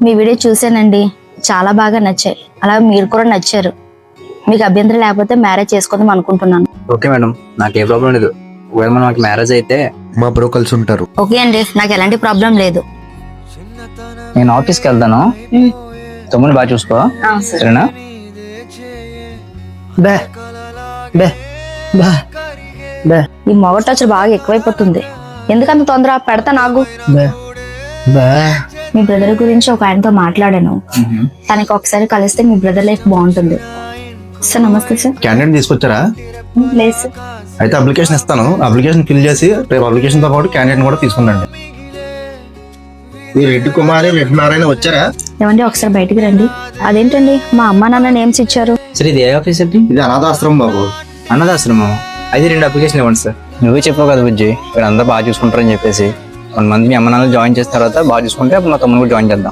మీ video చూసానండి, చాలా బాగా నచ్చాయి. అలా మీరు కూడా నచ్చారు. మీకు అభ్యంతరం లేకపోతే మ్యారేజ్ చేసుకుందాం అనుకుంటున్నాను. ఓకే మేడం, నాకు ఏ ప్రాబ్లం లేదు. ఒకవేళ మనకి మ్యారేజ్ అయితే మా బ్రో కలిసి ఉంటారు. ఓకే అండి, నాకు ఎలాంటి ప్రాబ్లం లేదు. నేను ఆఫీస్కి వెళ్తాను. తమ్ముని బాగా చూసుకో, సరేనా? బే బే బే బే ఈ మొగ టచ్ బాగా ఎక్కువైపోతుంది. ఎందుకంత తొందర? పెడతా నాకు. బే బే మీ బ్రదర్ గురించి ఒక ఆయనతో మాట్లాడాను. తనకి ఒకసారి కలిస్తే మీ బ్రదర్ లైఫ్ బాగుంటుంది. సార్ నమస్తే సార్. క్యాండిడేట్ తీసుకొచ్చారా? లేదు సార్. అయితే అప్లికేషన్ ఇస్తాను. అప్లికేషన్ ఫిల్ చేసి రేపు అప్లికేషన్ తో పాటు క్యాండిడేట్ కూడా తీసుకుందండి. మీరు రెడ్డి కుమారి రెడ్డి నారాయణ వచ్చారా? ఏమండి ఒకసారి బయటికి రండి. అదేంటండి మా అమ్మ నాన్న నేమ్స్ ఇచ్చారు? సరే, ఇది ఏ ఆఫీస్ అండి? ఇది అనాథాశ్రమం బాబు. అన్నదాశ్రమం. అయితే 2 అప్లికేషన్ ఇవ్వండి సార్. నువ్వే చెప్పావు కదా బుజ్జి, ఇక్కడ అందరూ బాగా చూసుకుంటారని చెప్పేసి. 1 మంత్ మీ అమ్మ నాన్న జాయిన్ చేసిన తర్వాత బాగా చూసుకుంటే అప్పుడు మా తమ్ముడు కూడా జాయిన్ చేద్దాం.